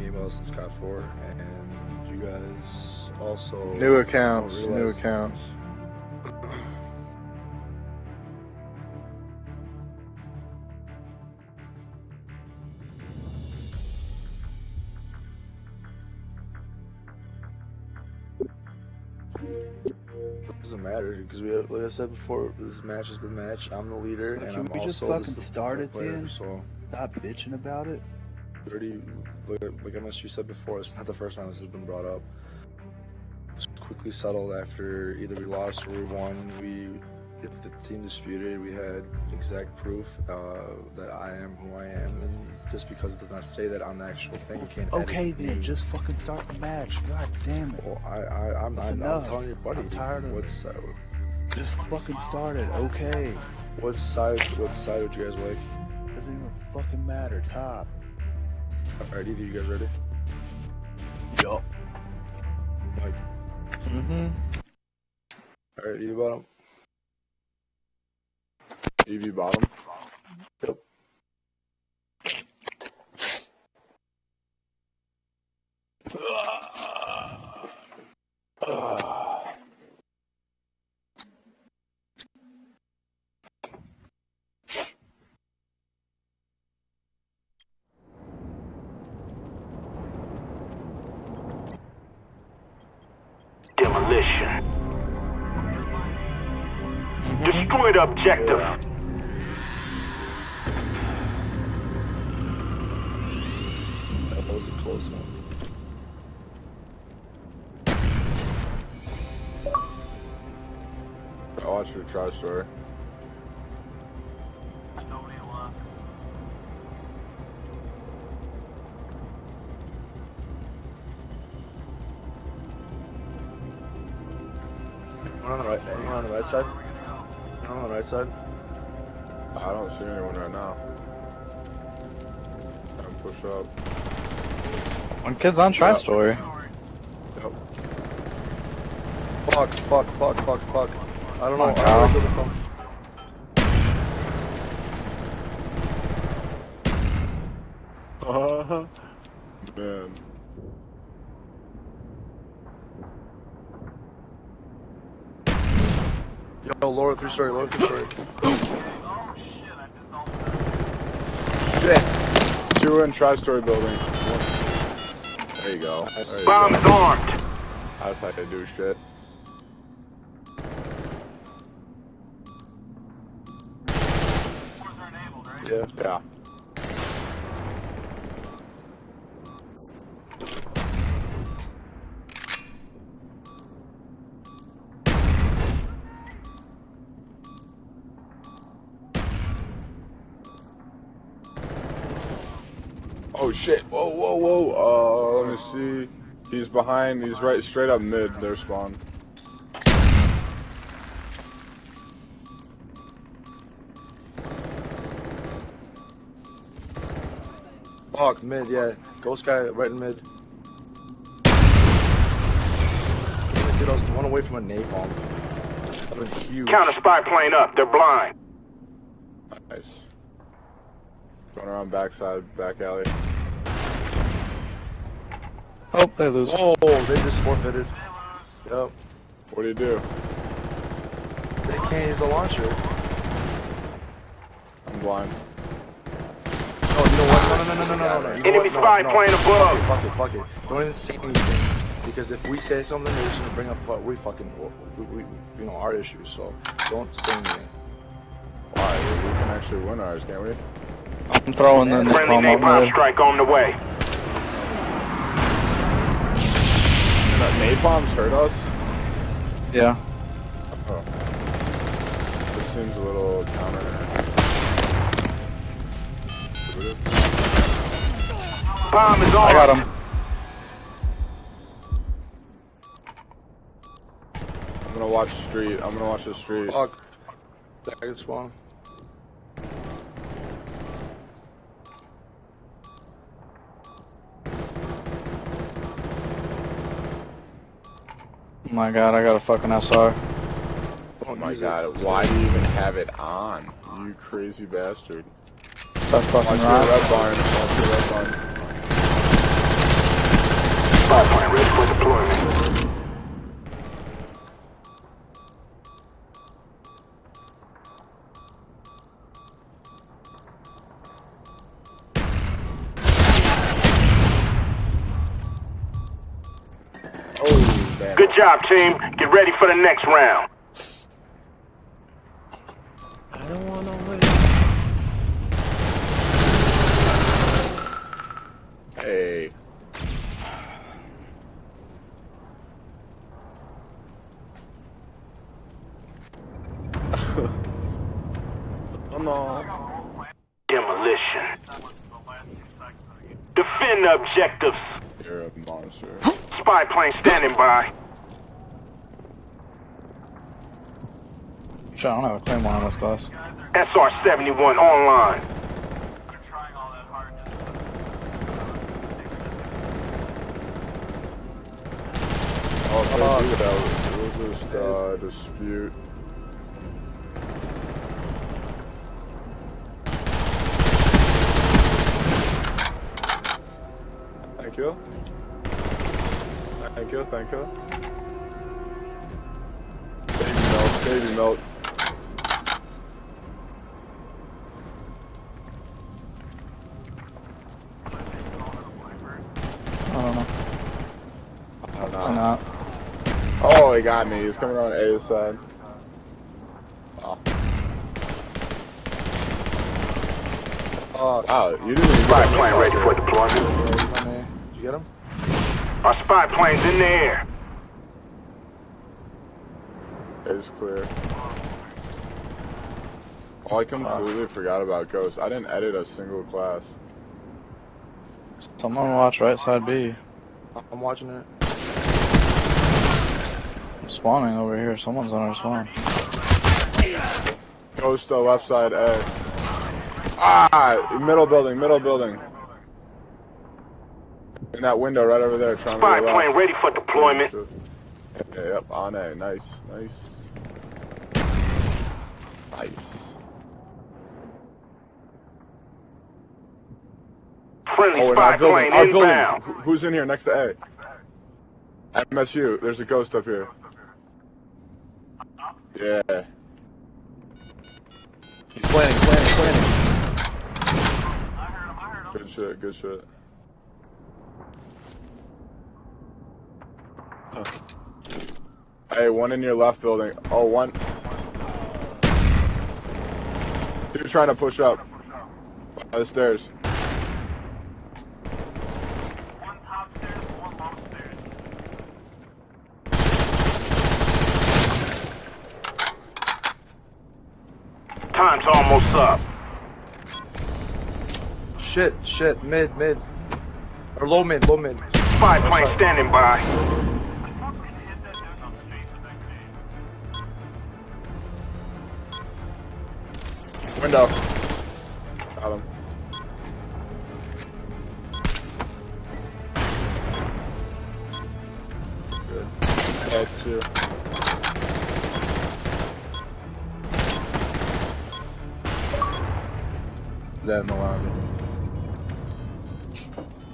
emails since COD 4, and you guys also New accounts. New accounts. Doesn't matter because we, like I said before, this match is the match. I'm the leader, and I'm we just also fucking the start it player. then? So Stop bitching about it. already, like MSU said before, it's not the first time this has been brought up. It's quickly settled after either we lost or we won. If the team disputed, we had exact proof that I am who I am, and just because it does not say that on the actual thing, you can't. Okay, then just fucking start the match. God damn it. Well, I'm telling your buddy. I'm tired of what's it. Just fucking start it. Okay. What side would you guys like? Doesn't even fucking matter. Top. Alright, either you guys ready? Yup. Mike. Alright, either bottom. EV bottom. Yep. Demolition. Destroy the objective. That was a close one. I watched your try story. Anyone on the right side? Anyone on the right side? I don't see anyone right now. I'm push up. One kid's on try story. Yep. Fuck. I don't know. Kyle. Man. Yo, lower 3-story. Shit. Two in tri-story building. There you go. Bomb is armed. That's how they do shit. Yeah. Oh shit! Whoa! Let me see. He's behind. He's right straight up mid. Their spawn. Fuck, mid, yeah. Ghost guy right in mid. Dude, I was one away from a napalm. That would have been huge. Counter spy plane up. They're blind. Nice. Going around backside, back alley. Oh, they lose. Oh, they just forfeited. Yep. What do you do? They can't use a launcher. I'm blind. No, you know what? No. You know Enemy what? spy plane above. Fuck it. Don't even say anything. Because if we say something, they're just gonna bring up we you know, our issues. So don't say anything. Why? We can actually win ours, can't we? I'm throwing the Friendly napalm napalm up strike on the way. That napalm's hurt us? there. Yeah. Oh. This seems a little counter. Bomb is I armed. got him. I'm gonna watch the street. I'm gonna watch the street. Fuck. Target spawn. Oh my god, I got a fucking SR. Oh my god, why do you even have it on? You crazy bastard. That fucking Watch your rock. red barn. Watch your red barn. Good job, team. Get ready for the next round. I don't want to win. Hey. Oh no. Demolition. Defend the objectives. You're a monster. Spy plane standing by. Shit, I don't have a claymore on this class. SR-71 online. Oh, we'll just dispute. Thank you. Thank you, thank you. Baby milk, baby milk. I don't know. I don't know. Why not? Oh, he got me. He's coming on A's side. Oh. Wow, you didn't even Spy get plane me. ready for deployment. Did you get him? Our spy plane's in the air. It's clear. Oh, I completely forgot about Ghost. I didn't edit a single class. Someone watch right side B. I'm watching it. I'm spawning over here. Someone's on our spawn. Ghost, left side A. Ah! Middle building, middle building. In that window right over there, trying Spy to go plane left. ready for deployment. Yeah, yep, on A. Nice, nice. Nice. Friendly Oh, in spy our building, plane our inbound. building. Who's in here next to A? MSU, there's a Ghost up here. Yeah. He's planning. Good shit, good shit. Hey, one in your left building. Oh, one. Two trying to push up. By the stairs. One top stairs, one low stairs. Time's almost up. Shit, mid. Or low mid. Spy plane standing by. Window. Got him. Good. Back two. That in the lobby.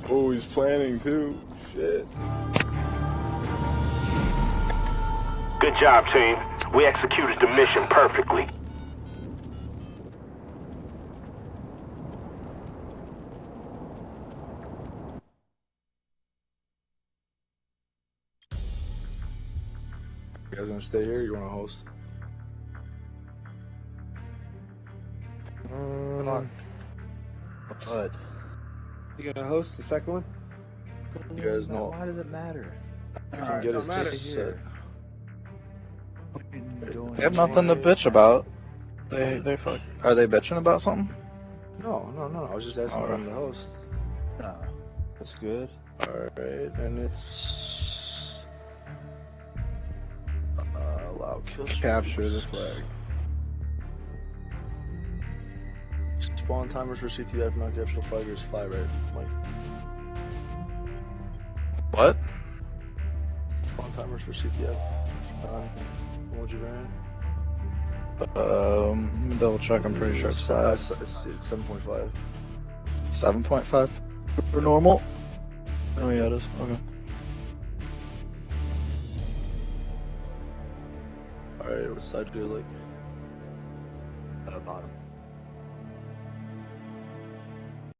Oh, he's planning too. Shit. Good job, team. We executed the mission perfectly. You guys gonna stay here or you wanna host? Come on. What? You gonna host the second one? You guys know. Why does it matter? You can get us matter this here. They have nothing to bitch about. They fuck. Are they bitching about something? No. I was just asking Alright. them to host. Nah, that's good. Alright, and it's allow kill Capture the streaks. flag. Spawn timers for CTF, not capture the flag is 5, right, Mike? What? Spawn timers for CTF. What'd you ran? Let me double check. I'm pretty sure it's 5. It's 7.5. 7.5 for normal. Oh yeah, it is. Okay. Alright, what side do you like? Bottom.